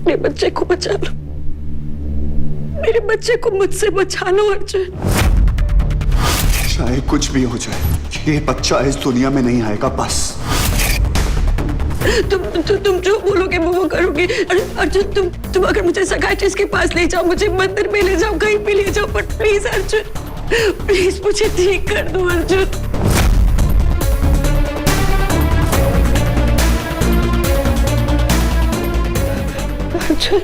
मेरे बच्चे को बचा लो, मेरे बच्चे को मुझसे बचा लो अर्जुन। चाहे कुछ भी हो जाए, ये बच्चा इस दुनिया में नहीं आएगा बस। तुम जो बोलोगे वो करोगे अर्जुन। तुम अगर मुझे साइकियाट्रिस्ट के पास ले जाओ, मुझे मंदिर में ले जाओ, कहीं भी ले जाओ, पर प्लीज अर्जुन, प्लीज मुझे ठीक कर दो अर्जुन। अर्जुन,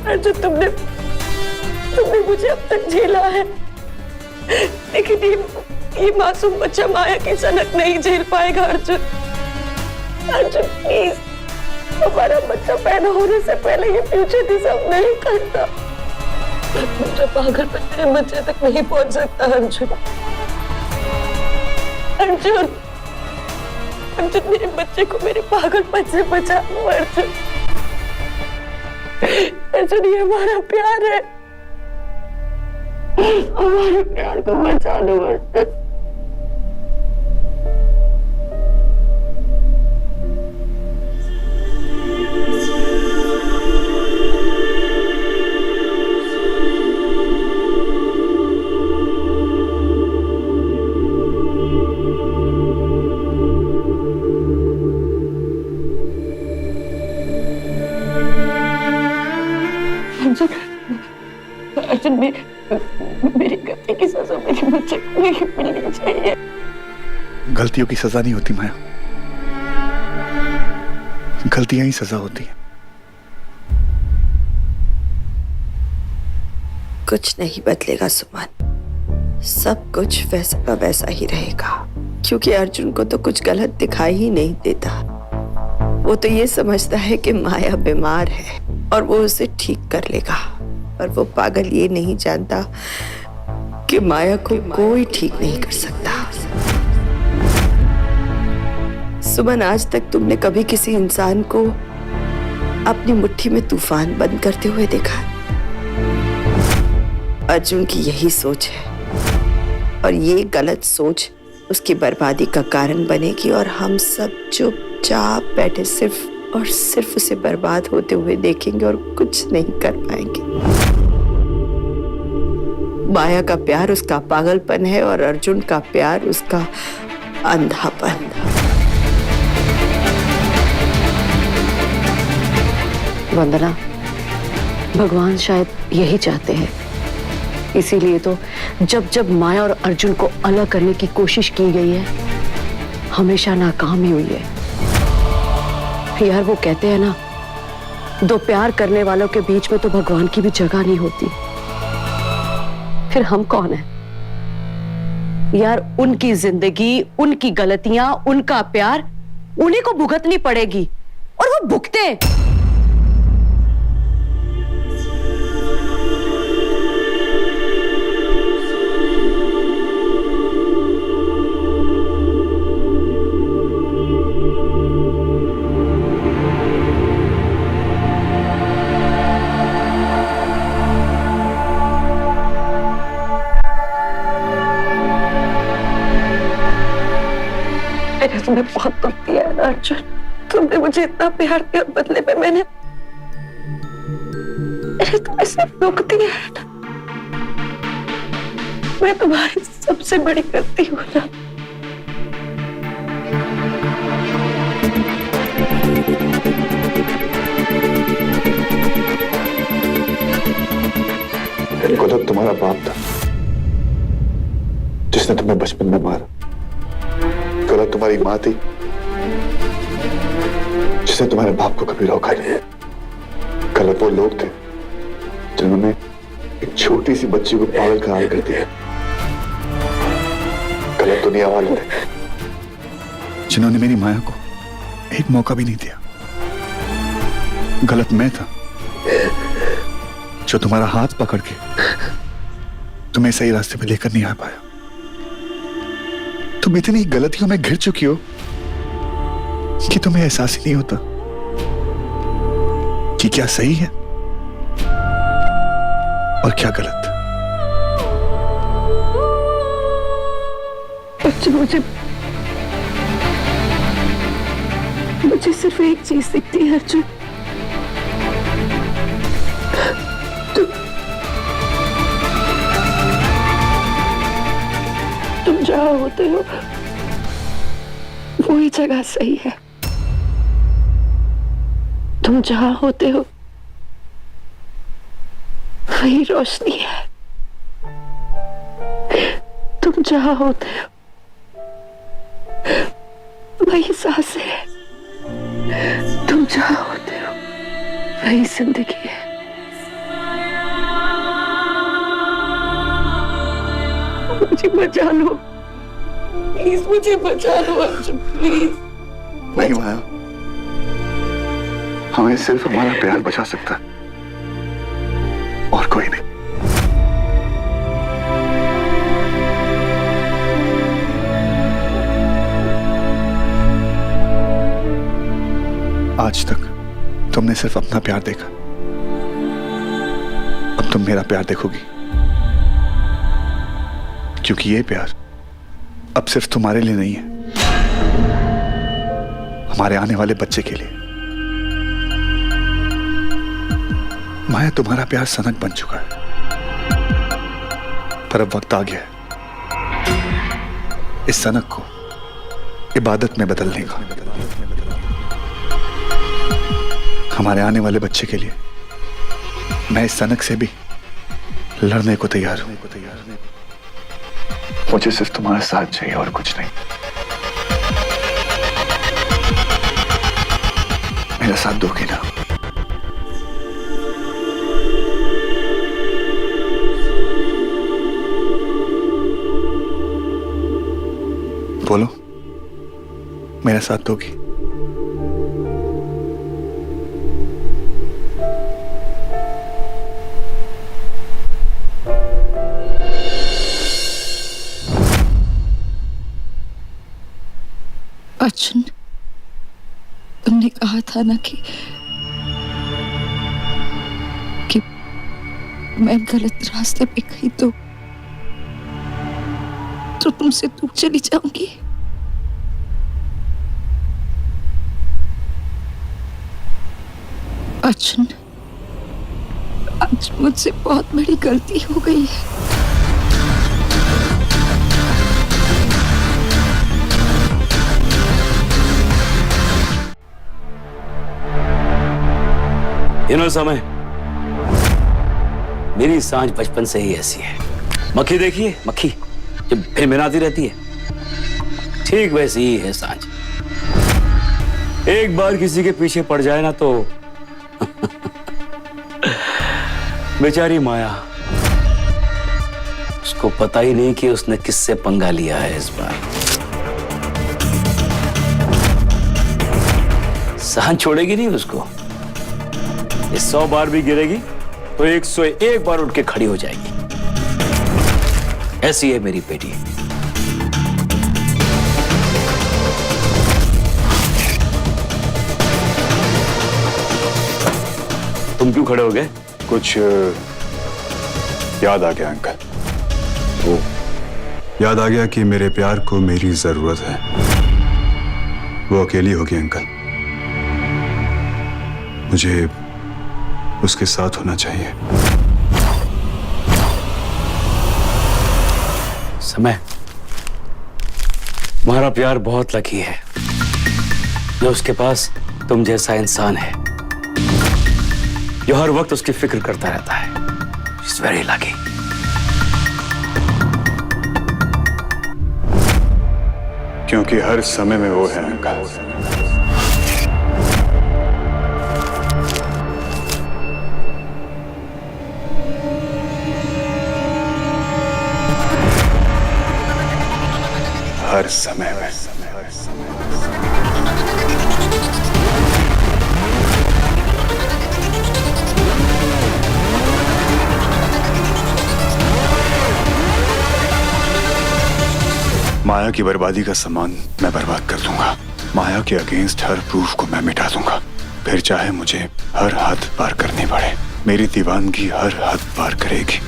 अर्जुन तुमने मुझे अब तक झेला है, लेकिन ये मासूम बच्चा माया की सनक नहीं झेल पाएगा अर्जुन। अर्जुन प्लीज, हमारा बच्चा पैदा होने से पहले ये फ्यूचर डिजर्व नहीं करता। मुझे पागलपन मेरे बच्चे तक नहीं पहुंच सकता अर्जुन। अर्जुन, अर्जुन मेरे बच्चे को मेरे पागलपन से बचा लो अर्जुन। अर्जुन ये हमारा प्यार है, हमारे प्यार को बचा लो अर्जुन। अर्जुन, मेरी गलती की सजा मेरे बच्चे को नहीं मिलनी चाहिए। गलतियों की सजा नहीं होती माया, गलतियां ही सजा होती हैं। कुछ नहीं बदलेगा सुमन, सब कुछ वैसा का वैसा ही रहेगा, क्योंकि अर्जुन को तो कुछ गलत दिखाई ही नहीं देता। वो तो ये समझता है कि माया बीमार है और वो उसे ठीक कर लेगा, पर वो पागल ये नहीं जानता कि माया को कोई ठीक नहीं कर सकता। सुमन, आज तक तुमने कभी किसी इंसान को अपनी मुट्ठी में तूफान बंद करते हुए देखा? अर्जुन की यही सोच है और ये गलत सोच उसकी बर्बादी का कारण बनेगी और हम सब चुपचाप बैठे सिर्फ और सिर्फ उसे बर्बाद होते हुए देखेंगे और कुछ नहीं कर पाएंगे। माया का प्यार उसका पागलपन है और अर्जुन का प्यार उसका अंधापन। वंदना, भगवान शायद यही चाहते हैं, इसीलिए तो जब जब माया और अर्जुन को अलग करने की कोशिश की गई है, हमेशा नाकाम ही हुई है। यार, वो कहते हैं ना, दो प्यार करने वालों के बीच में तो भगवान की भी जगह नहीं होती। फिर हम कौन हैं? यार, उनकी जिंदगी, उनकी गलतियां, उनका प्यार उन्हीं को भुगतनी पड़ेगी और वो भुगते हैं। मैंने बहुत दुख दिया है ना अर्जुन, तुमने मुझे इतना प्यार दिया, बदले में मैंने तुम्हें सिर्फ दुख दिया है ना। मैं तुम्हारी सबसे बड़ी गलती हूँ ना। गलत तुम्हारा बाप था जिसने तुम्हें बचपन में मारा। गलत तुम्हारी माँ थी जिसने तुम्हारे बाप को कभी रोका नहीं। गलत वो लोग थे जिन्होंने एक छोटी सी बच्ची को पागल करार कर दिया। गलत दुनिया वाले थे जिन्होंने मेरी माया को एक मौका भी नहीं दिया। गलत मैं था जो तुम्हारा हाथ पकड़ के तुम्हें सही रास्ते पे लेकर नहीं आ पाया। तुम इतनी गलतियों में घिर चुकी हो कि तुम्हें एहसास ही नहीं होता कि क्या सही है और क्या गलत। मुझे सिर्फ एक चीज दिखती है अर्जुन। तुम जहां होते हो वही जगह सही है। तुम जहां होते हो वही रोशनी है। तुम जहां होते हो वही सांसें है। तुम जहां होते हो वही जिंदगी है। मुझे बचा लो प्लीज, मुझे बचा लो अर्जुन प्लीज। नहीं माया, हमें सिर्फ हमारा प्यार बचा सकता है और कोई नहीं। आज तक तुमने सिर्फ अपना प्यार देखा, अब तुम मेरा प्यार देखोगी, क्योंकि ये प्यार अब सिर्फ तुम्हारे लिए नहीं है, हमारे आने वाले बच्चे के लिए। माया, तुम्हारा प्यार सनक बन चुका है, पर अब वक्त आ गया है इस सनक को इबादत में बदलने का। हमारे आने वाले बच्चे के लिए मैं इस सनक से भी लड़ने को तैयार हूं। मुझे सिर्फ तुम्हारा साथ चाहिए और कुछ नहीं। मेरा साथ दोगे ना? बोलो, मेरा साथ दोगी? अर्जुन, तुमने कहा था ना कि मैं गलत रास्ते पे गई तो तुमसे दूर चली जाऊंगी। अर्जुन, आज मुझसे बहुत बड़ी गलती हो गई है। समय मेरी सांझ बचपन से ही ऐसी है। मक्खी देखिए, मक्खी जब भिनभिनाती रहती है, ठीक वैसी ही है सांझ। एक बार किसी के पीछे पड़ जाए ना तो बेचारी माया, उसको पता ही नहीं कि उसने किससे पंगा लिया है इस बार। सांझ छोड़ेगी नहीं उसको। 100 बार भी गिरेगी तो 101 बार उठ के खड़ी हो जाएगी। ऐसी है मेरी बेटी। तुम क्यों खड़े हो गए? कुछ याद आ गया अंकल। वो याद आ गया कि मेरे प्यार को मेरी जरूरत है। वो अकेली होगी अंकल, मुझे उसके साथ होना चाहिए। समय, तुम्हारा प्यार बहुत लकी है जो उसके पास तुम जैसा इंसान है जो हर वक्त उसकी फिक्र करता रहता है। She's very lucky. क्योंकि हर समय में वो है अंकल। हर समय में। माया की बर्बादी का सामान मैं बर्बाद कर दूंगा। माया के अगेंस्ट हर प्रूफ को मैं मिटा दूंगा, फिर चाहे मुझे हर हद पार करनी पड़े। मेरी दीवानगी हर हद पार करेगी।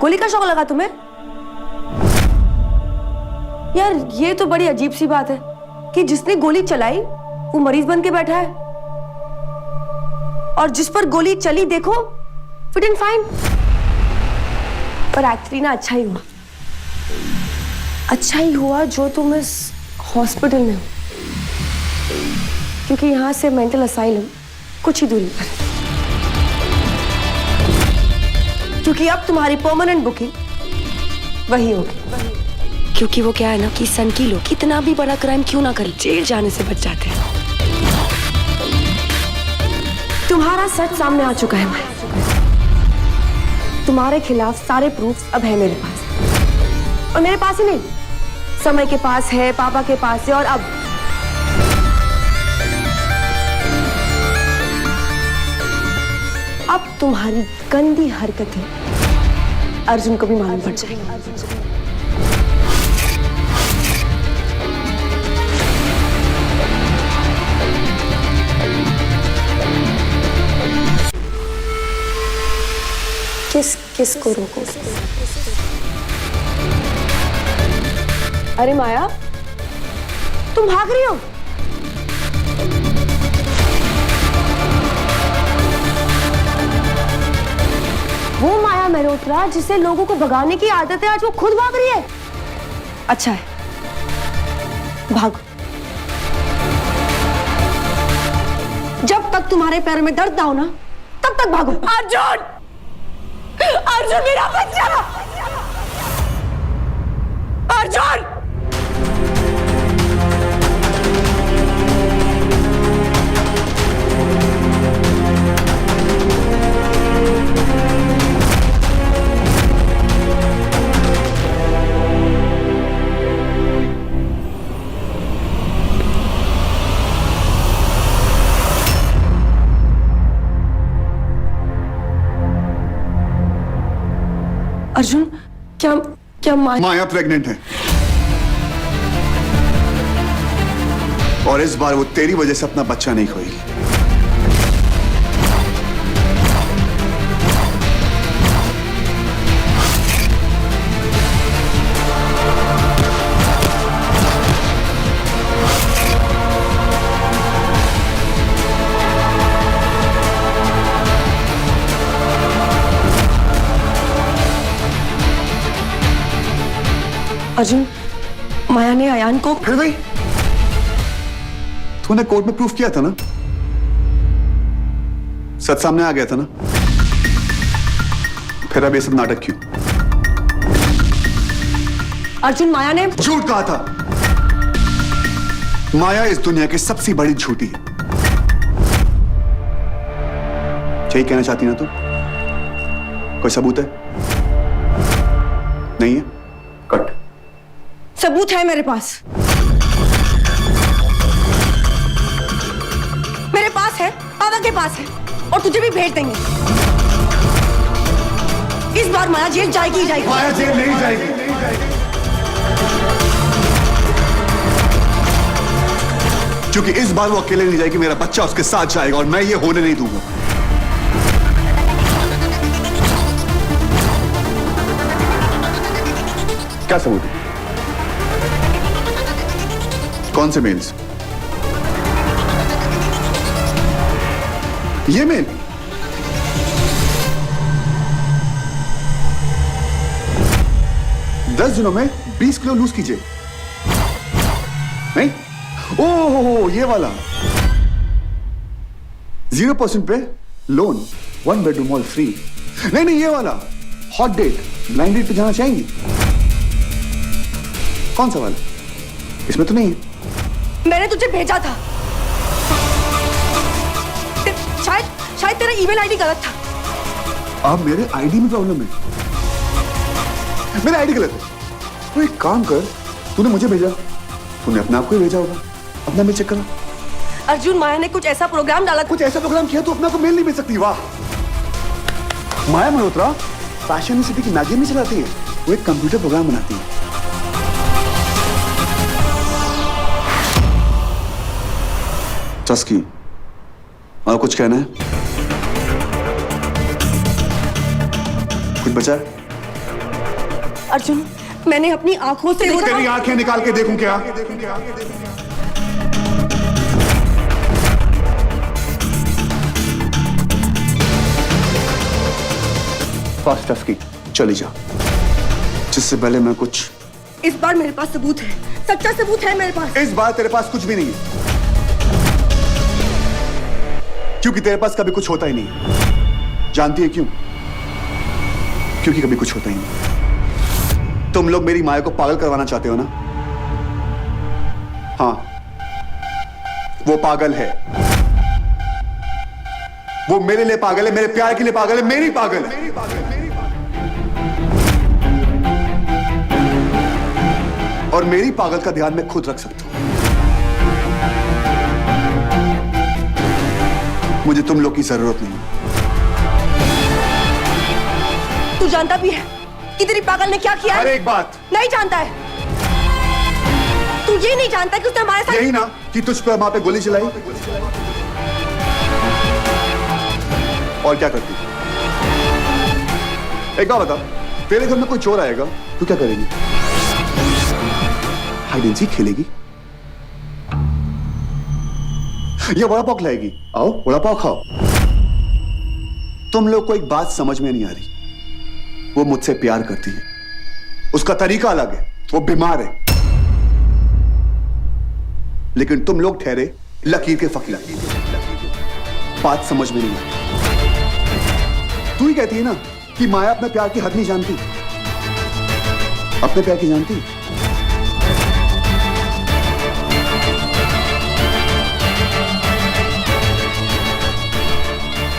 गोली का शौक लगा तुम्हें? यार ये तो बड़ी अजीब सी बात है कि जिसने गोली चलाई वो मरीज बन के बैठा है और जिस पर गोली चली देखो फिट एंड फाइन। पर एक्चुअली ना अच्छा ही हुआ जो तुम इस हॉस्पिटल में हो, क्योंकि यहां से मेंटल असाइलम कुछ ही दूरी पर, क्योंकि अब तुम्हारी परमानेंट बुकिंग वही होगी। क्योंकि वो क्या है ना कि सनकी लोग कितना भी बड़ा क्राइम क्यों ना कर जेल जाने से बच जाते हैं। तुम्हारा सच सामने आ चुका है माया। तुम्हारे खिलाफ सारे प्रूफ्स अब है मेरे पास, और मेरे पास ही नहीं, समय के पास है, पापा के पास है, और अब तुम्हारी गंदी हरकतें अर्जुन को भी मालूम पड़ जाएगी। किसको रोको? अरे माया, तुम भाग रही हो? वो माया मल्होत्रा जिसे लोगों को भगाने की आदत है, आज वो खुद भाग रही है। अच्छा है, भागो। जब तक तुम्हारे पैर में दर्द ना हो ना, तब तक भागो। अर्जुन! अर्जुन मेरा बच्चा! अर्जुन! अर्जुन, क्या माया प्रेग्नेंट है, और इस बार वो तेरी वजह से अपना बच्चा नहीं खोएगी। अर्जुन, माया ने अयान को फिर भाई तूने कोर्ट में प्रूफ किया था ना, सच सामने आ गया था ना, फिर अब ये सब नाटक क्यों? अर्जुन, माया ने झूठ कहा था। माया इस दुनिया की सबसे बड़ी झूठी है। यही कहना चाहती ना तुम? कोई सबूत है? नहीं है? कट। सबूत है मेरे पास, मेरे पास है, पापा के पास है, और तुझे भी भेज देंगे। इस बार माया जेल जाएगी ही जाएगी। माया जेल नहीं जाएगी। क्योंकि इस बार वो अकेले नहीं जाएगी, मेरा बच्चा उसके साथ जाएगा, और मैं ये होने नहीं दूंगा। क्या सबूत है? कौन से मेल्स? ये मेल? दस दिनों में 20 किलो लूज कीजिए। नहीं? ओह, ये वाला 0% पे लोन, 1 बेडरूम ऑल फ्री। नहीं, ये वाला हॉट डेट, ब्लाइंड डेट पे जाना चाहेंगी? कौन सा वाला? इसमें तो नहीं है। मैंने तुझे भेजा था, शायद तेरा ईमेल आईडी गलत था। अब मेरे आईडी में प्रॉब्लम है? मेरा आईडी गलत है तो एक काम कर, तूने मुझे भेजा, तूने अपने आप को ही भेजा होगा, अपना मेल चेक करो। अर्जुन, माया ने कुछ ऐसा प्रोग्राम डाला, कुछ ऐसा प्रोग्राम किया तो अपना को मेल नहीं भेज सकती। वाह, माया मल्होत्रा फैशन सिटी की मैगजीन नहीं चलाती है, वो एक कंप्यूटर प्रोग्राम बनाती है। चस्की, और कुछ कहना है? कुछ बचा है? अर्जुन, मैंने अपनी आंखों से देखा। तेरी आंखें निकाल के देखूं क्या? फास्ट टस्की, चली जा, जिससे पहले मैं कुछ। इस बार मेरे पास सबूत है, सच्चा सबूत है मेरे पास। इस बार तेरे पास कुछ भी नहीं है, क्योंकि तेरे पास कभी कुछ होता ही नहीं। जानती है क्यों? क्योंकि कभी कुछ होता ही नहीं। तुम लोग मेरी माया को पागल करवाना चाहते हो ना? हाँ, वो पागल है। वो मेरे लिए पागल है, मेरे प्यार के लिए पागल है, मेरी पागल है। और मेरी पागल का ध्यान मैं खुद रख सकता हूं। मुझे तुम लोग की जरूरत नहीं। तू जानता भी है कि तेरी पागल ने क्या किया हर है? एक बात। नहीं जानता है। तू ये नहीं जानता कि उसने हमारे साथ। यही ना कि तुझ पे मां पे गोली चलाई। और क्या करती? एक बात बता, तेरे घर में कोई चोर आएगा तो क्या करेगी? हाइड एंड सीक खेलेगी या वड़ा पाव लाएगी? आओ वड़ा पाव खाओ। तुम लोग को एक बात समझ में नहीं आ रही, वो मुझसे प्यार करती है, उसका तरीका अलग है, वो बीमार है, लेकिन तुम लोग ठहरे लकीर के फकीर। बात समझ में नहीं आती। तू ही कहती है ना कि माया अपने प्यार की हद नहीं जानती। अपने प्यार की जानती?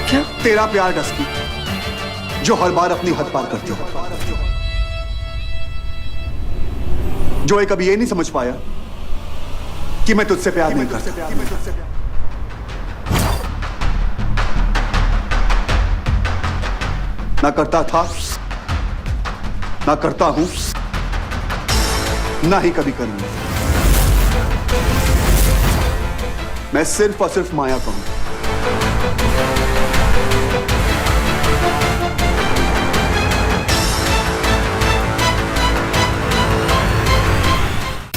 क्या? तेरा प्यार डस्की, जो हर बार अपनी हद पार करती है, जो ये कभी ये नहीं समझ पाया कि मैं तुझसे प्यार नहीं करता। ना करता था, ना करता हूं, ना ही कभी करूंगा। मैं सिर्फ और सिर्फ माया का हूं।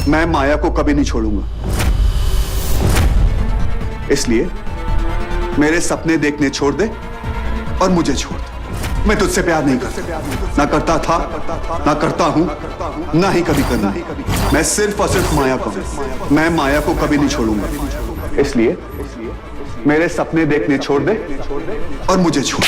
मैं माया को कभी नहीं छोड़ूंगा। इसलिए मेरे सपने देखने छोड़ दे और मुझे छोड़ दे। मैं तुझसे प्यार नहीं करता, ना करता था, ना करता हूं, ना ही कभी करूंगा। मैं सिर्फ और सिर्फ माया का हूं। मैं माया को कभी नहीं छोड़ूंगा। इसलिए मेरे सपने देखने छोड़ दे और मुझे छोड़।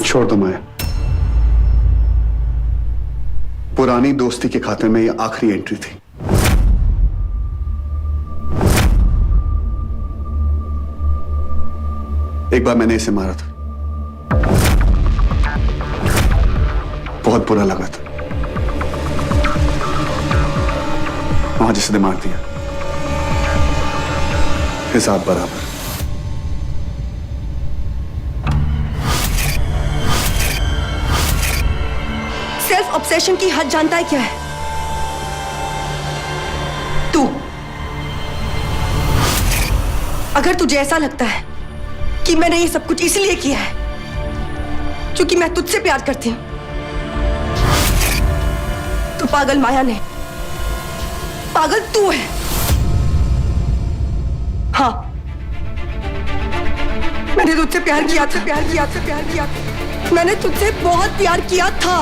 छोड़ दो माया। पुरानी दोस्ती के खाते में यह आखिरी एंट्री थी। एक बार मैंने इसे मारा था, बहुत बुरा लगा था। वहां जिसने मार दिया, हिसाब बराबर। सेल्फ ऑब्सेशन की हद जानता है क्या है? तू। अगर तुझे ऐसा लगता है कि मैंने ये सब कुछ इसलिए किया है क्योंकि मैं तुझसे प्यार करती हूं, तो पागल माया ने, पागल तू है। हाँ, मैंने तुझसे प्यार किया था, प्यार किया था। मैंने तुझसे बहुत प्यार किया था।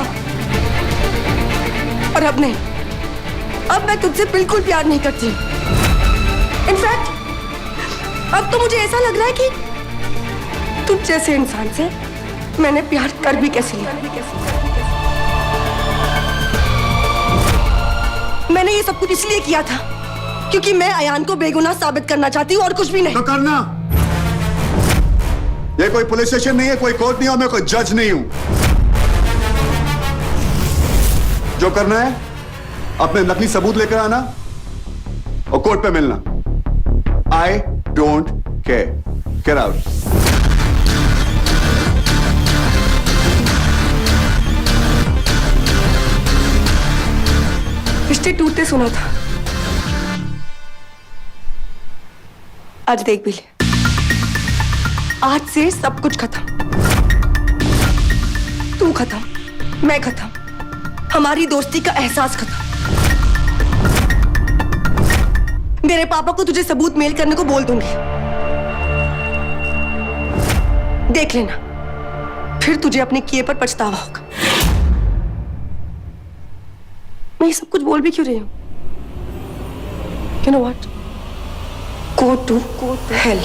और अब नहीं, अब मैं तुझसे बिल्कुल प्यार नहीं करती। इनफैक्ट अब तो मुझे ऐसा लग रहा है कि तुझ जैसे इंसान से मैंने प्यार कर भी कैसे लिया। मैंने ये सब कुछ इसलिए किया था क्योंकि मैं अयान को बेगुनाह साबित करना चाहती हूँ और कुछ भी नहीं। तो करना। ये कोई पुलिस स्टेशन नहीं है, कोई कोर्ट नहीं है, और मैं कोई जज नहीं हूं। जो करना है अपने नकली सबूत लेकर आना और कोर्ट पे मिलना। I don't care. Get out. रिश्ते टूटते सुना था, आज देख भी ले। आज से सब कुछ खत्म। तू खत्म, मैं खत्म, हमारी दोस्ती का एहसास खत्म। मेरे पापा को तुझे सबूत मेल करने को बोल दूंगी, देख लेना, फिर तुझे अपने किए पर पछतावा होगा। मैं ये सब कुछ बोल भी क्यों रही हूं? You know what? Go to hell.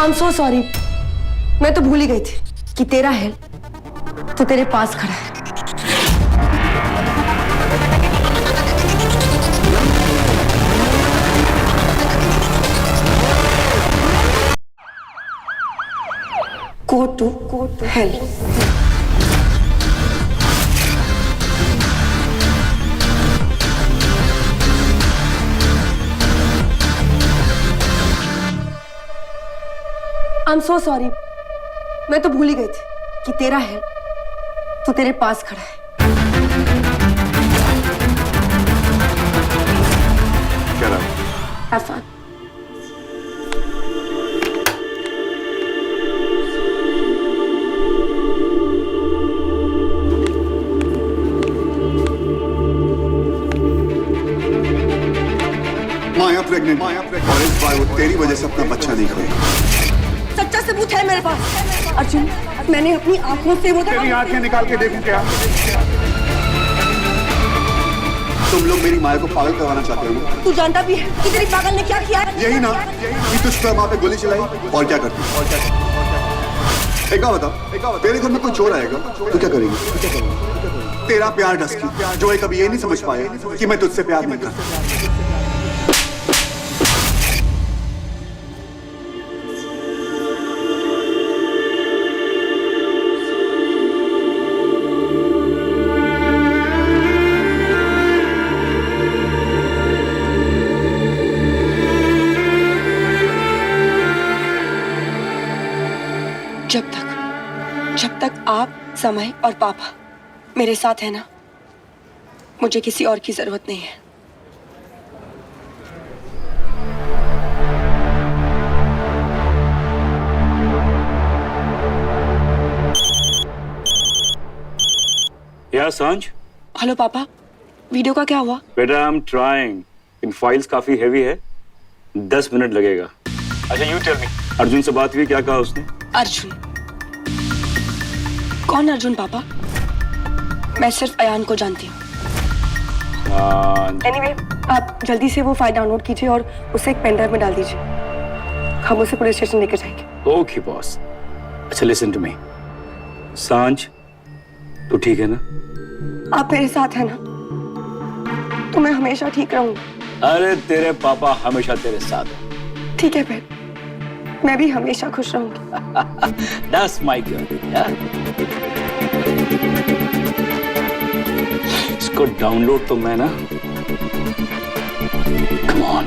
I'm so sorry. मैं तो भूल ही गई थी कि तेरा हेल तो तेरे पास खड़ा है। Go to hell. I'm so sorry. मैं तो भूल ही गई थी कि तेरा है तो तेरे पास खड़ा है। Get out. Have fun. Maya pregnant. और इस बार वो तेरी वजह से अपना बच्चा नहीं खोएगी। सच्चा सबूत है मेरे पास। अर्जुन, मैंने अपनी आंखों से वो तेरी आंखें निकाल के देखूं क्या? तुम लोग मेरी माया को पागल करवाना चाहते हो ना? तू जानता भी है कि तेरी पागल ने क्या किया है? यही ना कि तुझ पर माँ पे गोली चलाई और क्या करती? एक बात बता, तेरे घर में कोई चोर आएगा तो क्या करेगी? तेरा प्यार डस्की, जो ये कभी ये नहीं समझ पाए कि मैं तुझसे प्यार नहीं करता। जब तक आप, समय और पापा मेरे साथ है ना, मुझे किसी और की जरूरत नहीं है। या सांझ? हेलो पापा, वीडियो का क्या हुआ? बेटा I am trying, in files काफी हैवी है, 10 मिनट लगेगा। अच्छा यू टेल मी, अर्जुन से बात हुई, क्या कहा उसने? अर्जुन? कौन अर्जुन पापा? मैं सिर्फ अयान को जानती हूँ। Anyway, आप जल्दी से वो फाइल डाउनलोड कीजिए और उसे एक पेन ड्राइव में डाल दीजिए। हम उसे पुलिस स्टेशन लेकर जाएंगे। Okay boss. अच्छा लिसन टू मी, सांझ तू ठीक है ना? आप मेरे साथ हैं ना, तो मैं हमेशा ठीक रहूंगा। अरे तेरे पापा हमेशा तेरे साथ हैं। ठीक है फिर, मैं भी हमेशा खुश रहूंगी। That's my girl. इसको डाउनलोड तो मैं ना, come on.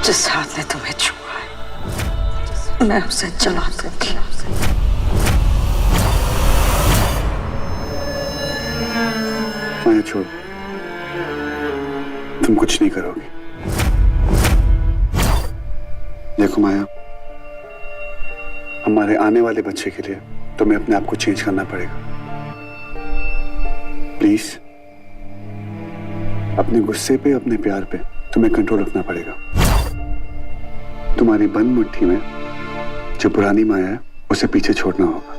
जिस हाथ ने तुम्हें छुआ है, मैं उसे जला दूंगी। माया छोड़, तुम कुछ नहीं करोगी। देखो माया, हमारे आने वाले बच्चे के लिए तुम्हें अपने आप को चेंज करना पड़ेगा। प्लीज, अपने गुस्से पे, अपने प्यार पे तुम्हें कंट्रोल रखना पड़ेगा। तुम्हारी बंद मुट्ठी में जो पुरानी माया है उसे पीछे छोड़ना होगा।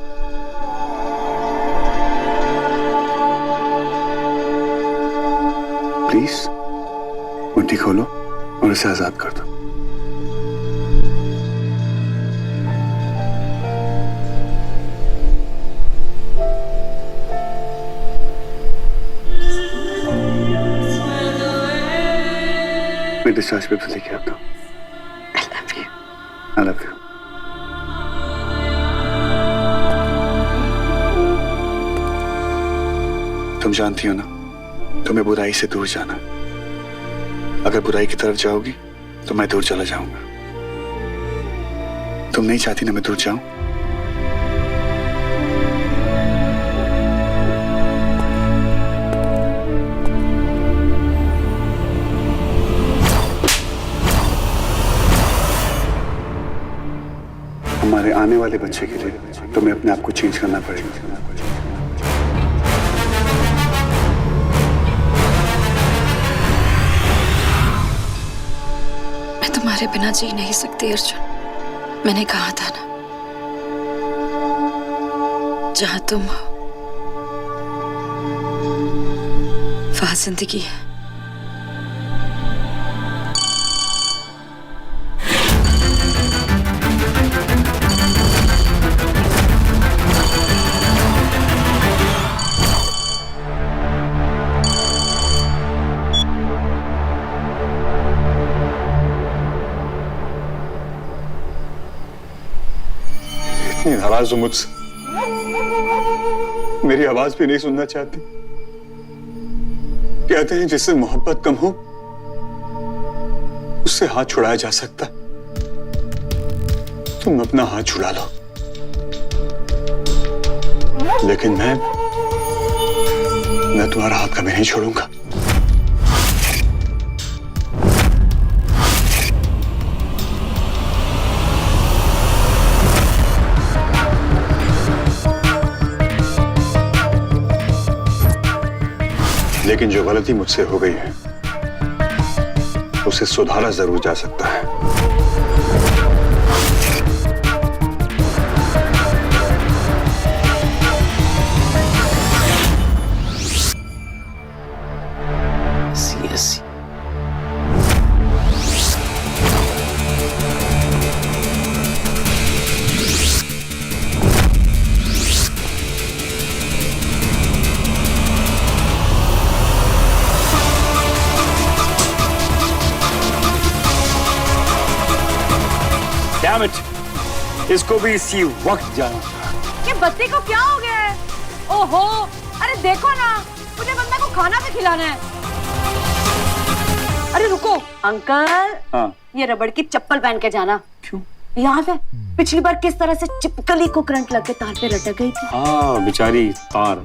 प्लीज मुट्ठी खोलो और उसे आजाद कर दो। मैं डिस्चार्ज पेपर लेके आता हूँ। I love you. I love you. तुम जानती हो ना, तुम्हें बुराई से दूर जाना है। अगर बुराई की तरफ जाओगी तो मैं दूर चला जाऊंगा। तुम नहीं चाहती ना मैं दूर जाऊं? हमारे आने वाले बच्चे के लिए तुम्हें अपने आप को चेंज करना पड़ेगा। मैं तुम्हारे बिना जी नहीं सकती अर्जुन। मैंने कहा था ना, जहां तुम हो वहां जिंदगी है। इतनी नाराज हो मुझसे, मेरी आवाज भी नहीं सुनना चाहती। कहते हैं जिससे मोहब्बत कम हो उससे हाथ छुड़ाया जा सकता। तुम अपना हाथ छुड़ा लो, लेकिन मैं तुम्हारा हाथ कभी नहीं छोड़ूंगा। लेकिन जो गलती मुझसे हो गई है उसे सुधारा जरूर जा सकता है। Damn it! इसको भी इसी वक्त जाना था। ये बच्चे को क्या हो गया है? ओहो, अरे देखो ना, मुझे बंदा को खाना भी खिलाना है। अरे रुको अंकल, हाँ। ये रबड़ की चप्पल पहन के जाना। क्यों? याद है पिछली बार किस तरह से चिपकली को करंट लग के तार पे लटक गई थी? हाँ, बेचारी तार।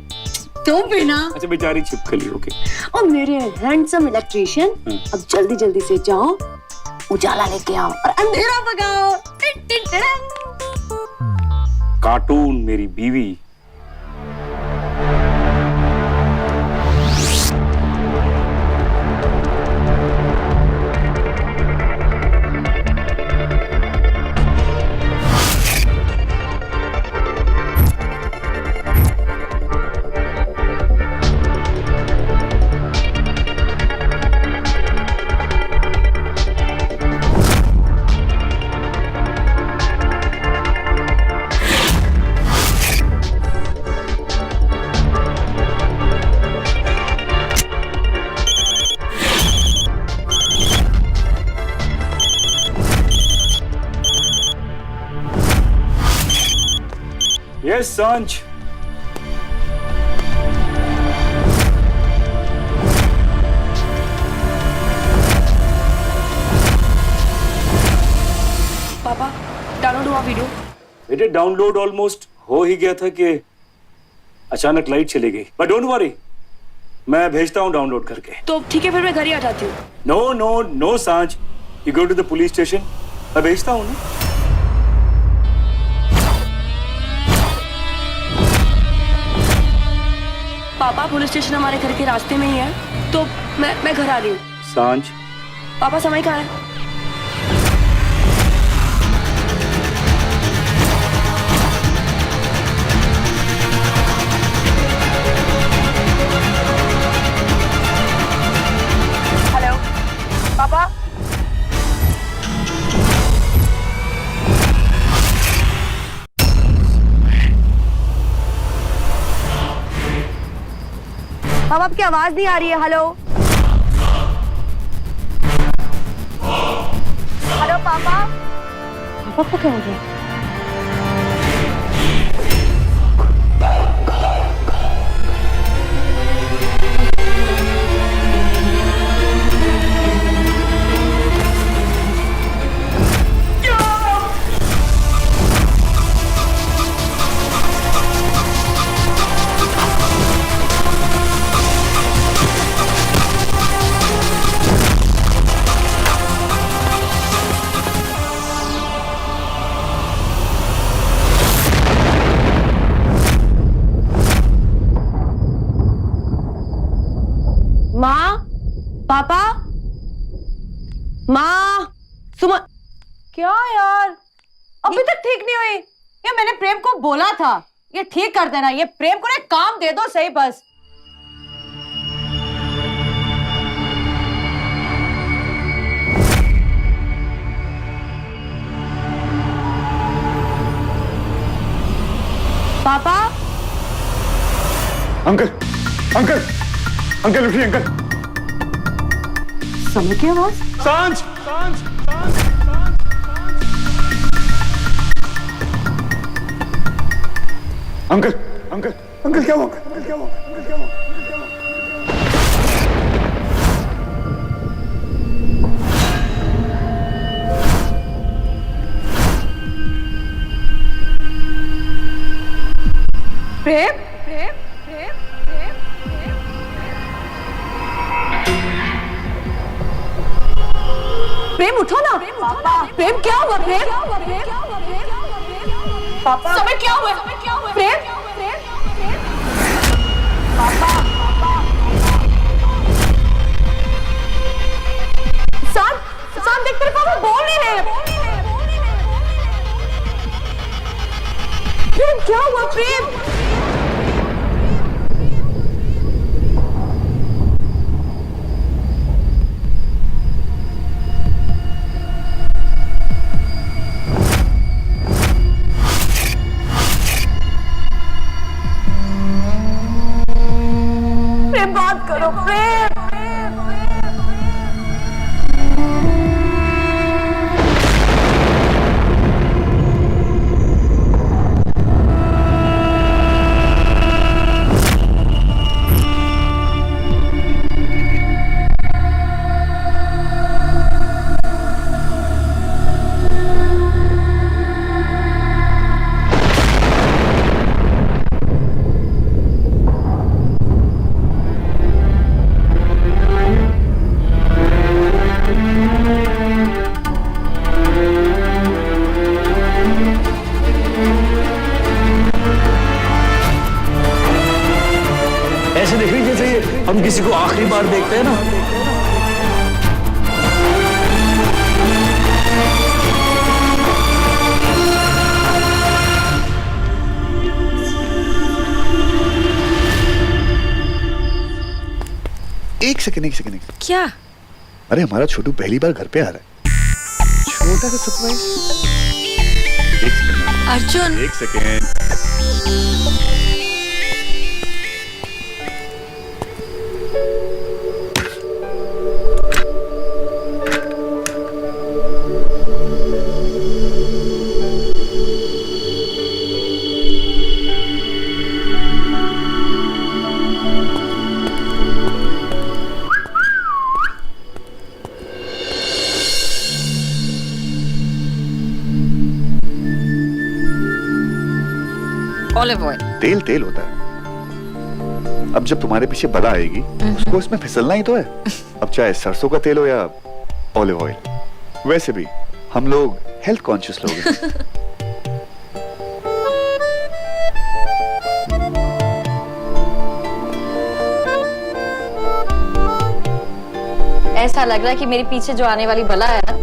तुम भी ना? अच्छा, बेचारी छिपकली। ओके। और मेरे हैंडसम इलेक्ट्रिशियन, अब जल्दी जल्दी से जाओ, उजाला लेके आओ और अंधेरा भगाओ। Tin tin tin. कार्टून मेरी बीवी। Yes, Sanj. पापा, डाउनलोड हुआ वीडियो? बेटे डाउनलोड ऑलमोस्ट हो ही गया था कि अचानक लाइट चली गई। बट डोंट वरी, मैं भेजता हूँ डाउनलोड करके। तो ठीक है, फिर मैं घर ही आ जाती हूँ। No no no Saanjh, you go to the police station. मैं भेजता हूँ ना। पापा, पुलिस स्टेशन हमारे घर के रास्ते में ही है, तो मैं घर आ रही हूँ। सांझ, पापा समय कहाँ है? पापा। पापा आपकी आवाज नहीं आ रही है। हेलो हेलो पापा। पापा को क्या हो गया? माँ, पापा, माँ, सुमन। क्या यार, अभी तक ठीक नहीं हुई? ये मैंने प्रेम को बोला था, ये ठीक कर देना। ये प्रेम को ना काम दे दो सही बस। पापा, अंकल, अंकल, अंकल उठिए अंकल। समय की आवाज। सांझ, सांझ, सांझ, अंकल, अंकल, अंकल क्या हुआ? अंकल क्या हुआ? अंकल क्या हुआ? प्रेम, प्रेम, प्रेम, प्रेम, प्रेम। प्रेम उठो ना। प्रेम क्या हुआ? प्रेम पापा, समय क्या हुआ? प्रेम, पापा, शाम देख तेरे पापा बोल नहीं रहे। प्रेम क्या हुआ? प्रेम बात करो। प्रेम, ऐसे देख रही जैसे हम किसी को आखिरी बार देखते हैं ना। एक सेकंड। क्या? अरे हमारा छोटू पहली बार घर पे आ रहा है। छोटा सा सरप्राइज। एक सेकंड अर्जुन, एक सेकंड। Olive oil. तेल तेल होता है। अब जब तुम्हारे पीछे बला आएगी उसको इसमें फिसलना ही तो है। अब चाहे सरसों का तेल हो या ऑलिव ऑयल। वैसे भी हम लोग हेल्थ कॉन्शियस लोग हैं। ऐसा लग रहा है कि मेरे पीछे जो आने वाली बला है ना,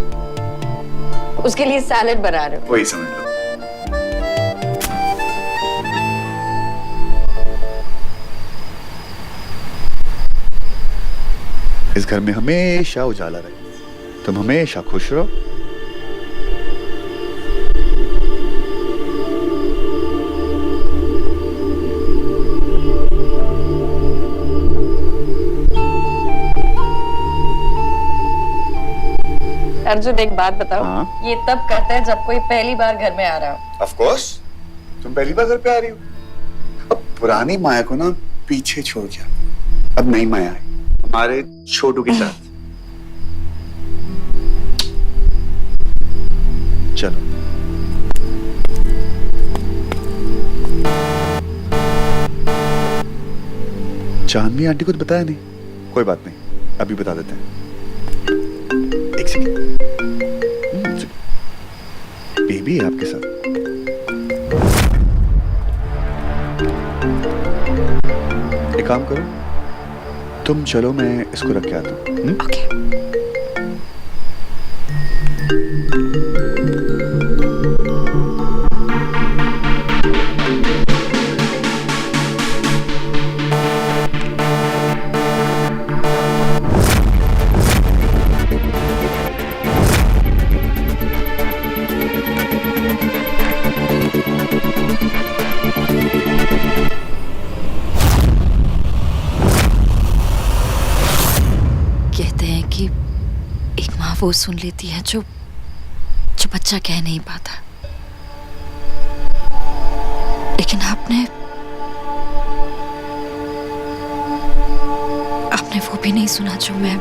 उसके लिए सैलेड बना रहे हो। वही समझ लो। इस घर में हमेशा उजाला रहे। तुम हमेशा खुश रहो। अर्जुन एक बात बताओ, हाँ? ये तब करता है जब कोई पहली बार घर में आ रहा हो। ऑफ कोर्स, तुम पहली बार घर पे आ रही हो। अब पुरानी माया को ना पीछे छोड़ के अब नई माया है हमारे छोटू के साथ। चलो। चांदनी आंटी को तो बताया नहीं, कोई बात नहीं, अभी बता देते हैं। एक सेकंड। बेबी है आपके साथ। एक काम करो, तुम चलो, मैं इसको रख के आता हूँ। ओके। कहते हैं कि एक माँ वो सुन लेती है जो बच्चा कह नहीं पाता, लेकिन आपने वो भी नहीं सुना जो मैं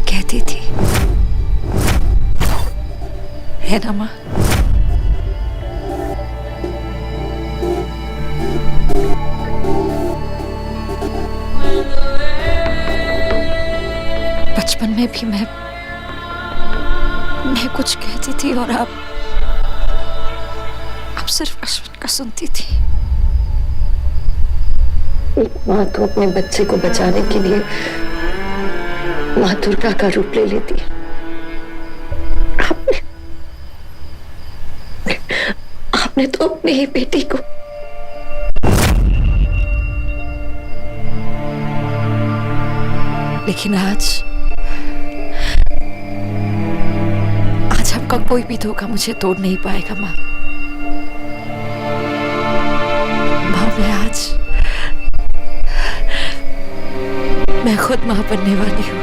कहती थी, है ना माँ? बचपन में भी मैं कुछ कहती थी और आप सिर्फ अश्विन का सुनती थी। एक माँ तो अपने बच्चे को बचाने के लिए माँ दुर्गा का रूप ले लेती है। आपने तो अपने ही बेटी को लेकिन आज आपका कोई भी धोखा मुझे तोड़ नहीं पाएगा माँ। मैं खुद माँ बनने वाली हूँ।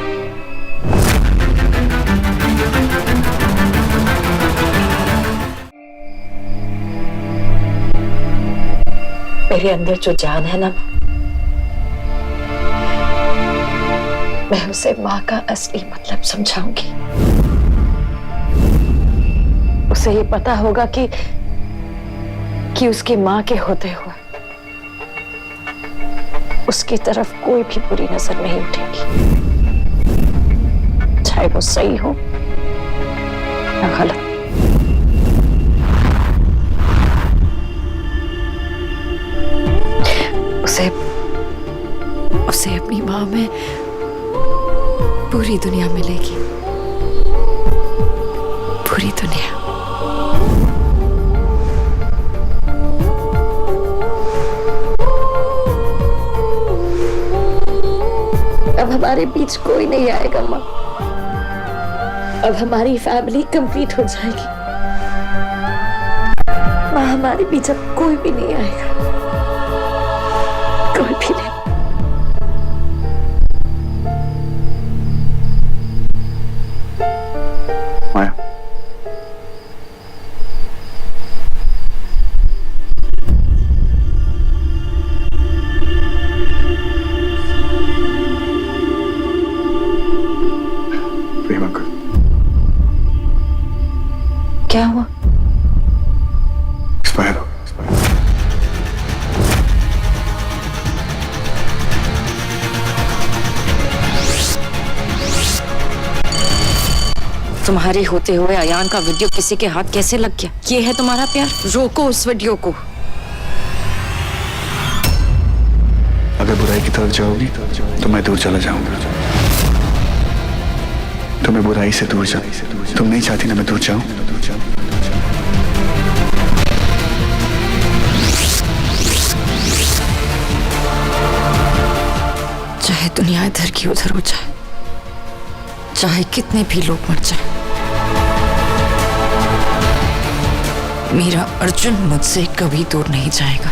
मेरे अंदर जो जान है ना, मैं उसे माँ का असली मतलब समझाऊंगी। उसे ये पता होगा कि उसकी माँ के होते हुए उसकी तरफ कोई भी बुरी नजर नहीं उठेगी, चाहे वो सही हो या गलत। उसे अपनी माँ में पूरी दुनिया मिलेगी, पूरी दुनिया। अब हमारे बीच कोई नहीं आएगा माँ। अब हमारी फैमिली कंप्लीट हो जाएगी माँ। हमारे बीच अब कोई भी नहीं आएगा, कोई भी नहीं। माया, क्या हुआ? एक्सपायर हो। तुम्हारे होते हुए अयान का वीडियो किसी के हाथ कैसे लग गया? ये है तुम्हारा प्यार? रोको उस वीडियो को। अगर बुराई की तरफ जाओगी तो मैं दूर चला जाऊंगा। तुम्हें बुराई से दूर जा। तुम नहीं चाहती ना मैं दूर जाऊं? चाहे दुनिया इधर की उधर हो जाए, चाहे कितने भी लोग मर जाएं, मेरा अर्जुन मुझसे कभी दूर नहीं जाएगा।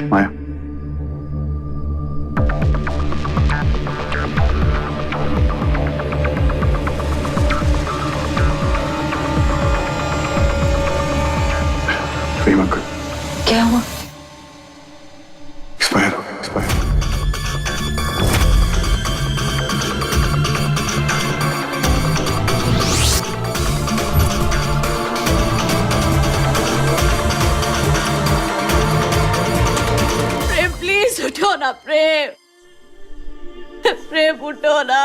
माया, प्रेम कर। क्या हुआ? एक्सपायर हो गया, एक्सपायर। प्रेम प्लीज उठो ना प्रेम, प्रेम उठो ना।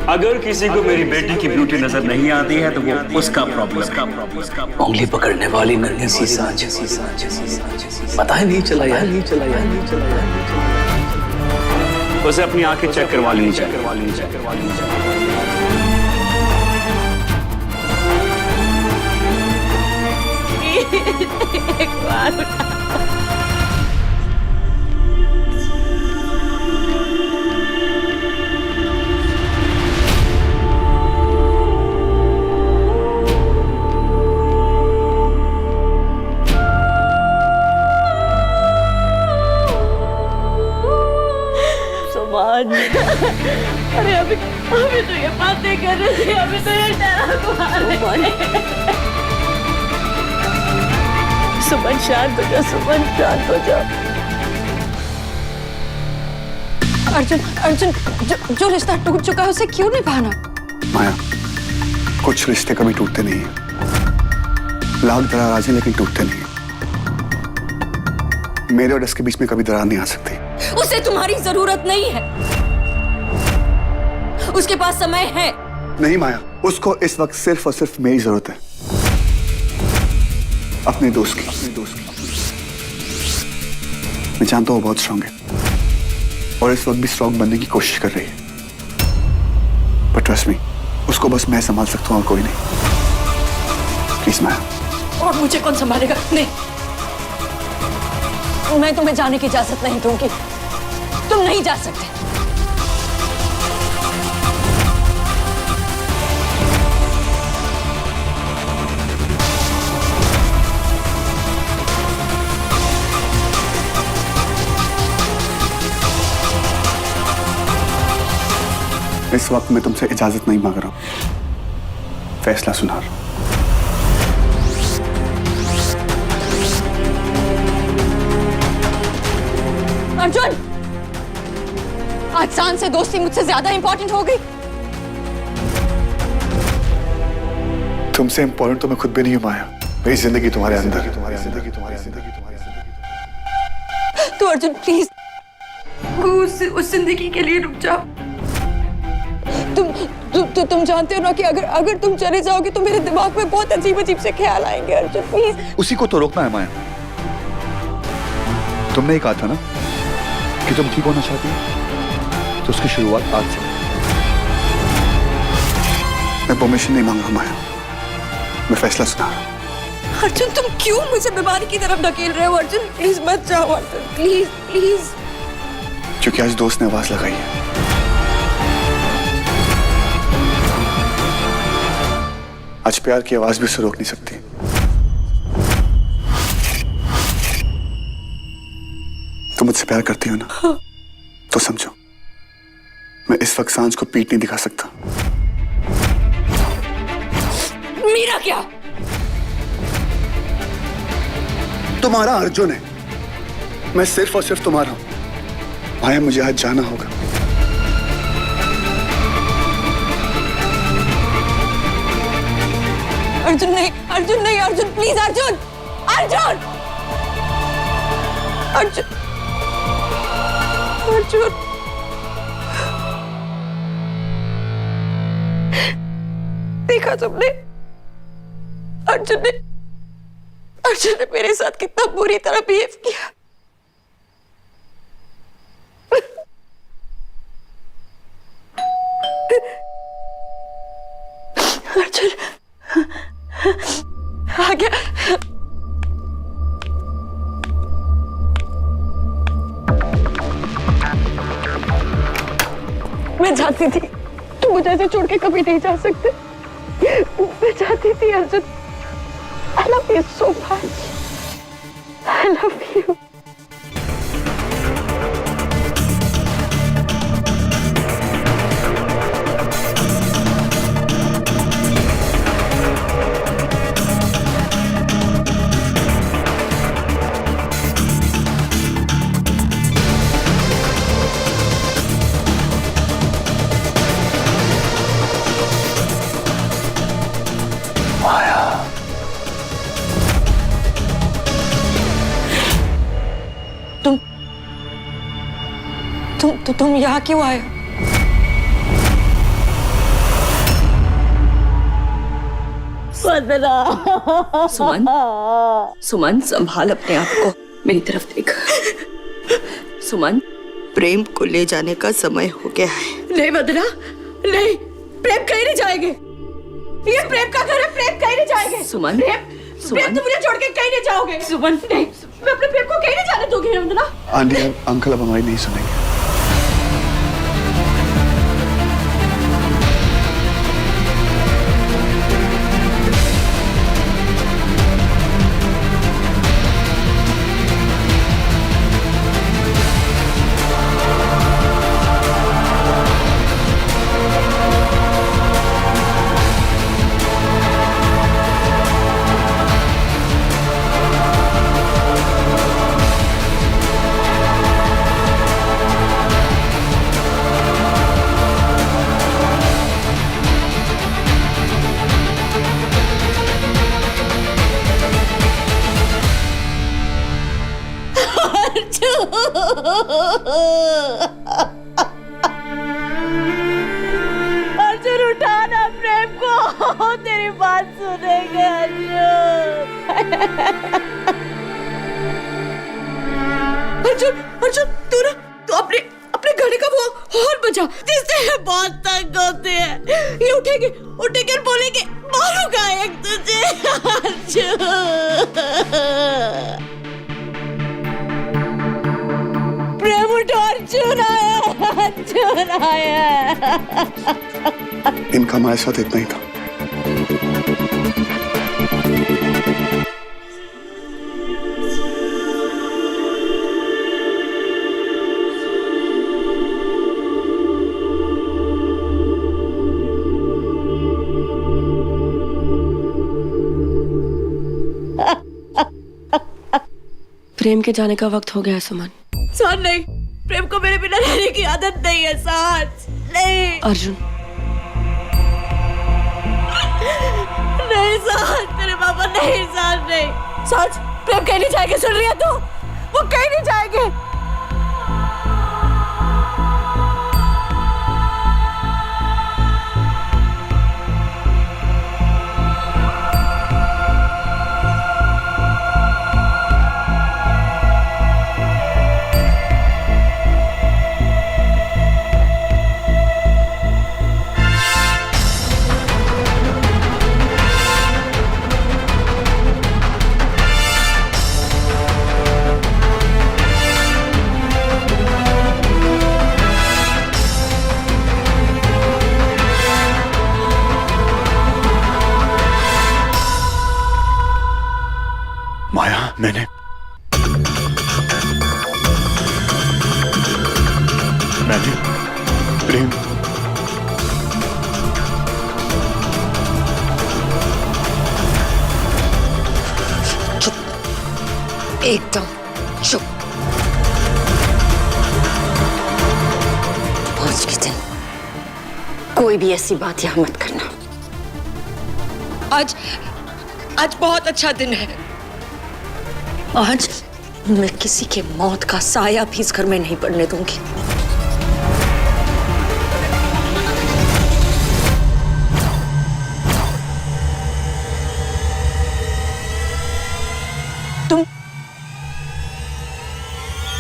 अगर किसी को मेरी बेटी की ब्यूटी नजर नहीं आती है तो वो उसका प्रॉब्लम। उंगली पकड़ने वाली नन्ही सी सांझ, पता ही नहीं चला यार, नहीं चला यार, नहीं चला यार। उसे अपनी आंखें चेक करवा लेनी चाहिए। एक बार उठा। अरे अभी अभी तो ये बातें कर रहे थे, अभी तो ये डरा सुमन शांत हो जाओ, सुमन शांत हो जाओ। अर्जुन, अर्जुन, जो रिश्ता टूट चुका है उसे क्यों निभाना? माया, कुछ रिश्ते कभी टूटते नहीं हैं। लाख दरार आ जाए लेकिन टूटते नहीं हैं। मेरे और इसके बीच में कभी दरार नहीं आ सकती। उसे तुम्हारी जरूरत नहीं है, उसके पास समय है। नहीं माया, उसको इस वक्त सिर्फ और सिर्फ मेरी जरूरत है, अपने दोस्त की। मैं जानता हूँ वो बहुत स्ट्रांग है और इस वक्त भी स्ट्रांग बनने की कोशिश कर रही है, पर ट्रस्ट मी, उसको बस मैं संभाल सकता हूँ और कोई नहीं। प्लीज माया। और मुझे कौन संभालेगा? नहीं, मैं तुम्हें जाने की इजाजत नहीं दूंगी। तुम नहीं जा सकते। इस वक्त मैं तुमसे इजाजत नहीं मांग रहा हूं, फैसला सुना रहा हूं। अर्जुन, आज सांझ से दोस्ती मुझसे ज्यादा इंपॉर्टेंट हो गई। तुमसे इंपॉर्टेंट तो मैं खुद भी नहीं हूं माया। मेरी जिंदगी तुम्हारे अंदर। तो अर्जुन प्लीज उस जिंदगी के लिए रुक जाओ। तुम जानते हो ना कि अगर तुम चले जाओगे तो मेरे दिमाग में बहुत अजीब अजीब से ख्याल आएंगे। अर्जुन प्लीज। उसी को तो रोकना है माया। तुमने ही कहा था ना कि तुम ठीक होना चाहती हो, तो उसकी शुरुआत आज से। मैं परमिशन नहीं मांग रहा माया, मैं फैसला सुना रहा हूं। अर्जुन तुम क्यों मुझे बीमारी की तरफ धकेल रहे हो? अर्जुन प्लीज मत जाओ। Arjun please please. क्योंकि आज दोस्त ने आवाज लगाई है। आज प्यार की आवाज भी उसे रोक नहीं सकती। तुम मुझसे प्यार करती हो ना? तो समझो, मैं इस वक्त सांझ को पीठ नहीं दिखा सकता। मेरा क्या? तुम्हारा अर्जुन है, मैं सिर्फ और सिर्फ तुम्हारा हूं। माया, मुझे आज जाना होगा। अर्जुन नहीं, अर्जुन नहीं, अर्जुन प्लीज, अर्जुन, अर्जुन, अर्जुन, अर्जुन। देखा तुमने? अर्जुन ने मेरे साथ कितना बुरी तरह बिहेव किया। चाहती थी तुम मुझे ऐसे छोड़ के कभी नहीं जा सकते। मैं चाहती थी Arjun, I love you so much. I love you. तुम यहाँ क्यों आए? सुमन, सुमन संभाल अपने आप को, मेरी तरफ देख। सुमन, प्रेम को ले जाने का समय हो गया है। नहीं वंदना, नहीं, प्रेम कहीं नहीं जाएंगे। ये प्रेम का घर है, प्रेम कहीं नहीं जाएंगे। सुमन, प्रेम तुम मुझे छोड़ के कहीं नहीं जाओगे। सुमन, नहीं, मैं अपने प्रेम को कहीं नहीं जाने दूंगी वंदना। आंटी, अंकल अब हमारी नहीं सुनेंगे। अर्जुन उठाना प्रेम को, तेरी बात सुनेंगे अर्जुन। अर्जुन, तू अपने घड़ी का वो हॉर्न बजा, जिससे बहुत तंग होते हैं। ये उठेंगे और बोलेंगे मारूंगा एक तुझे। अर्जुन, प्रेम उठो, अर्जुन आया, अर्जुन आया। इनका हमारे साथ इतना ही था। प्रेम के जाने का वक्त हो गया सुमन। साथ नहीं, प्रेम को मेरे बिना रहने की आदत नहीं है। साथ नहीं, अर्जुन, नहीं साथ, तेरे पापा नहीं, साथ नहीं। साथ, प्रेम कहीं नहीं जाएंगे, सुन रही है तू? वो कहीं नहीं जाएंगे। माया, मैंने प्रेम एकदम चुप। आज के दिन कोई भी ऐसी बात यहाँ मत करना। आज बहुत अच्छा दिन है। आज मैं किसी के मौत का साया भी इस घर में नहीं पड़ने दूंगी।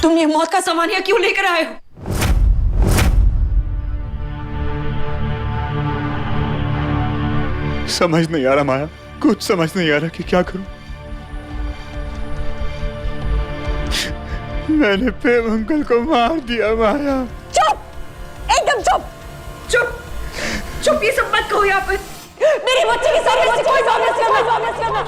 तुम ये मौत का सामान यहाँ क्यों लेकर आए हो? समझ नहीं आ रहा माया, कुछ समझ नहीं आ रहा कि क्या करूं। मैंने प्रेम अंकल को मार दिया माया। चुप, एकदम चुप। चुप, ये सब मत कहो यहाँ पर। मेरे बच्चे के साथ ऐसी कोई बात मत करना।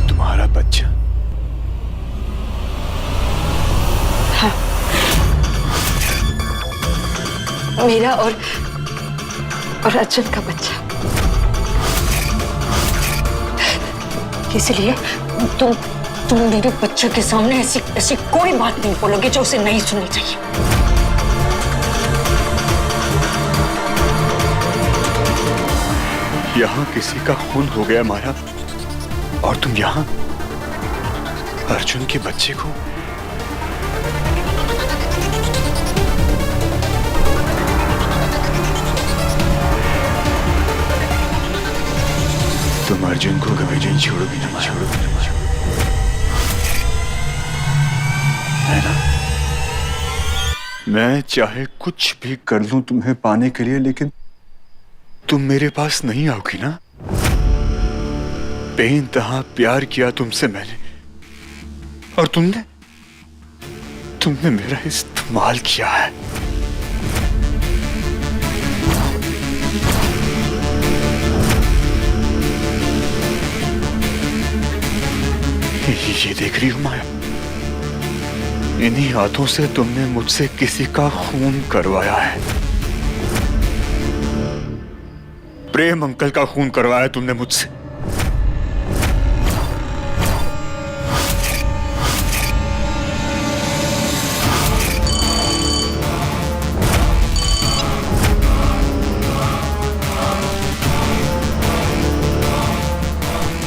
तुम्हारा बच्चा? हाँ, मेरा और अर्जुन का बच्चा। इसलिए तुम मेरे बच्चे के सामने ऐसी कोई बात नहीं बोलोगे जो उसे नहीं सुननी चाहिए। यहाँ किसी का खून हो गया माया, और तुम यहाँ अर्जुन के बच्चे को? तुम अर्जुन को कभी नहीं छोड़ोगी ना, है ना? मैं चाहे कुछ भी कर लूं तुम्हें पाने के लिए, लेकिन तुम मेरे पास नहीं आओगी ना? बेइंतहा प्यार किया तुमसे मैंने, और तुमने मेरा इस्तेमाल किया है। ये देख रही हो माया, इन्हीं हाथों से तुमने मुझसे किसी का खून करवाया है। प्रेम अंकल का खून करवाया तुमने मुझसे।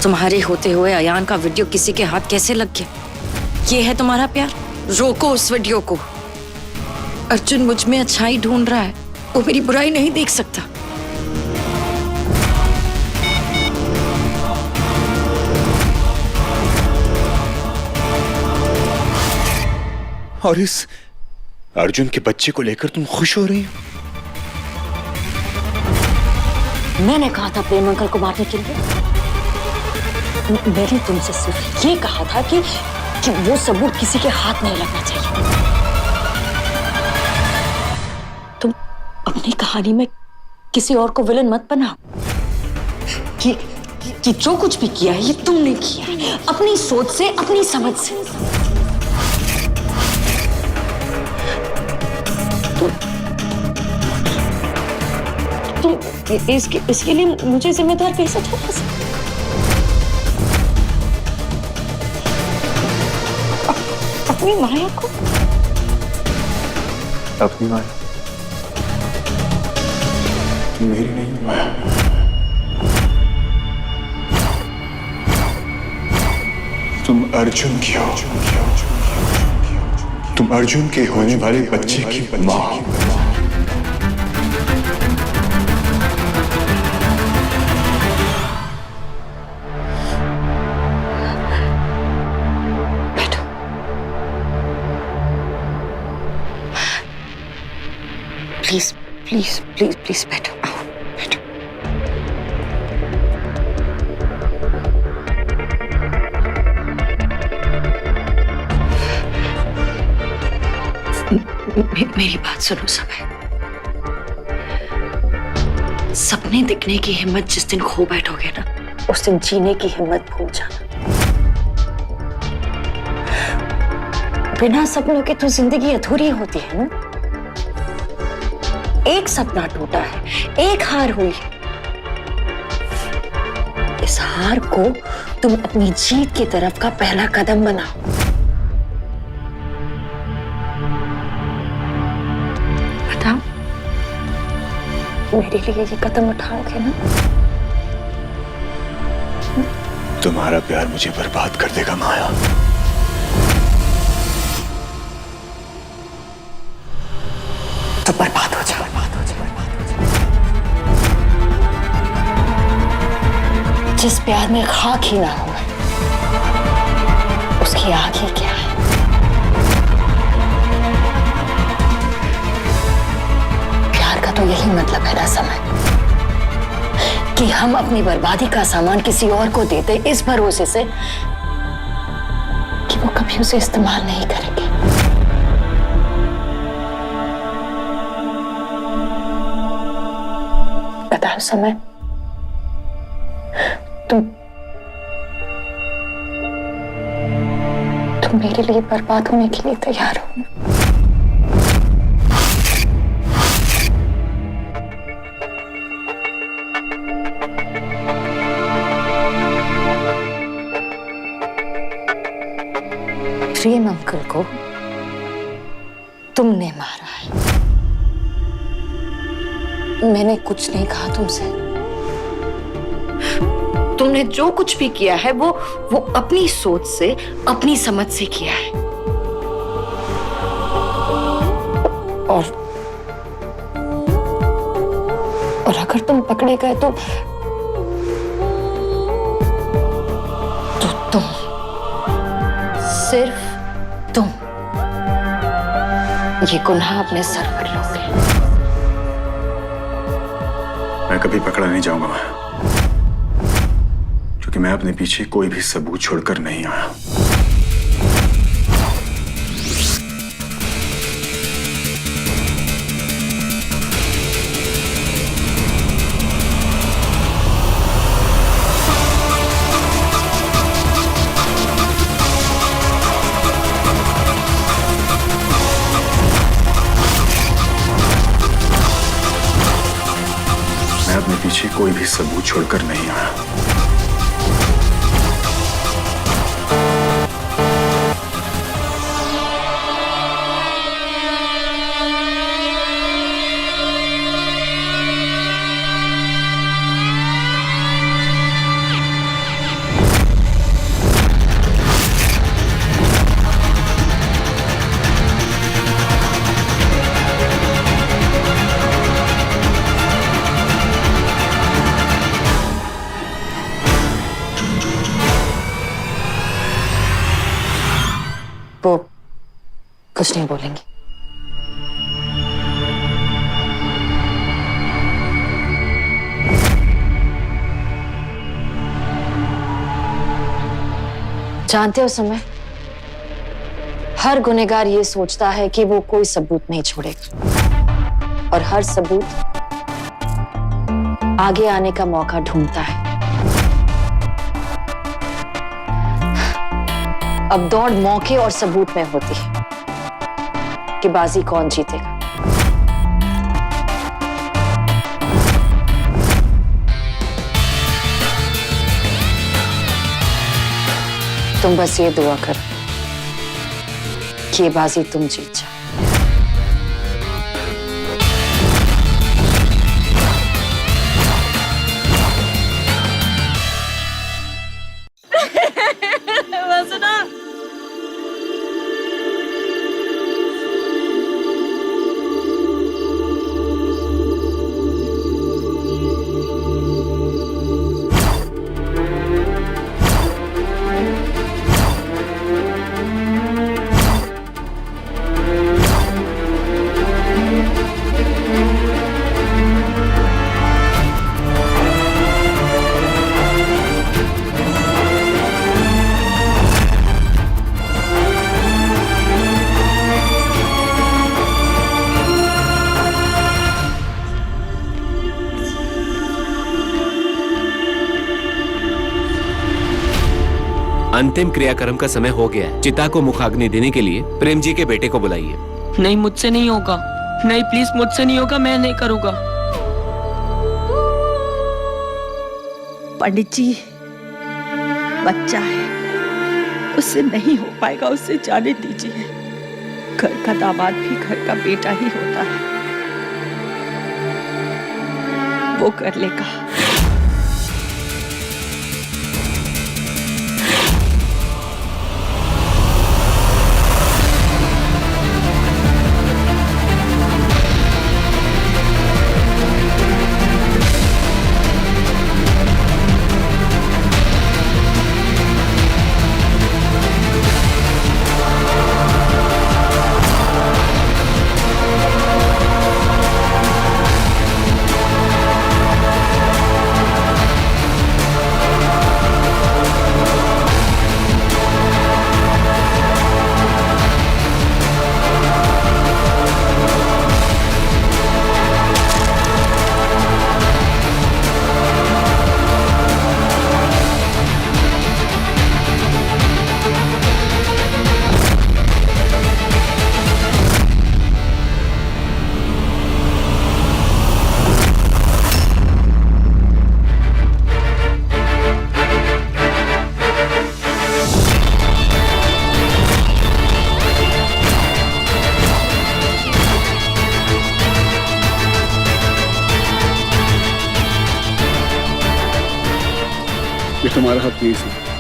तुम्हारे होते हुए अयान का वीडियो किसी के हाथ कैसे लग गया? ये है तुम्हारा प्यार? रोको उस वीडियो को। अर्जुन मुझ में अच्छाई ढूंढ रहा है, वो मेरी बुराई नहीं देख सकता। और इस अर्जुन के बच्चे को लेकर तुम खुश हो रही हो? मैंने कहा था प्रेम अंकल को मारने के लिए? मैंने तुमसे सिर्फ ये कहा था कि वो सबूत किसी के हाथ नहीं लगना चाहिए। तुम अपनी कहानी में किसी और को विलन मत बनाओ। कि जो कुछ भी किया है ये तुमने किया है, अपनी सोच से, अपनी समझ से। तुम इसके लिए मुझे जिम्मेदार कैसे ठहरा सकते? अपनी माया को? अपनी माया? मेरी नहीं माया। तुम अर्जुन की हो। तुम अर्जुन के होने वाले बच्चे की मां हो। प्लीज प्लीज प्लीज प्लीज बैठो, आओ बैठो। मेरी बात सुनो समय। सपने दिखने की हिम्मत जिस दिन खो बैठोगे ना, उस दिन जीने की हिम्मत भूल जाना। बिना सपनों के तो जिंदगी अधूरी होती है ना। एक सपना टूटा है, एक हार हुई है। इस हार को तुम अपनी जीत की तरफ का पहला कदम बनाओ। बताओ, मेरे लिए ये कदम उठाओगे ना? तुम्हारा प्यार मुझे बर्बाद कर देगा माया। तो बर्बाद हो जाओ। जिस प्यार में खाक ही ना हो, उसकी आग ही क्या है? प्यार का तो यही मतलब है ना समय। कि हम अपनी बर्बादी का सामान किसी और को देते इस भरोसे से कि वो कभी उसे इस्तेमाल नहीं करेंगे। बताओ समय, तुम मेरे लिए बर्बाद होने के लिए तैयार हो? प्रेम अंकल को तुमने मारा है। मैंने कुछ नहीं कहा तुमसे। तुमने जो कुछ भी किया है वो अपनी सोच से, अपनी समझ से किया है। और अगर तुम पकड़े गए तो तुम, सिर्फ तुम ये गुनाह अपने सर पर लोगे। मैं कभी पकड़ा नहीं जाऊंगा मैं, क्योंकि मैं अपने पीछे कोई भी सबूत छोड़कर नहीं आया। मैं अपने पीछे कोई भी सबूत छोड़कर नहीं आया। वो कुछ नहीं बोलेंगी। जानते हो समय, हर गुनहगार ये सोचता है कि वो कोई सबूत नहीं छोड़ेगा और हर सबूत आगे आने का मौका ढूंढता है। अब दौड़ मौके और सबूत में होती है कि बाजी कौन जीतेगा। तुम बस ये दुआ करो कि ये बाजी तुम जीत जाओ। अंतिम क्रियाक्रम का समय हो गया है। चिता को मुखाग्नि देने के लिए प्रेम जी के बेटे को बुलाइए। नहीं, मुझसे नहीं होगा। नहीं, प्लीज मुझसे नहीं होगा, मैं नहीं करूंगा। पंडित जी, बच्चा है, उससे नहीं हो पाएगा, उससे जाने दीजिए। घर का दामाद भी घर का बेटा ही होता है, वो कर लेगा। तुम्हारा हक नहीं सुना।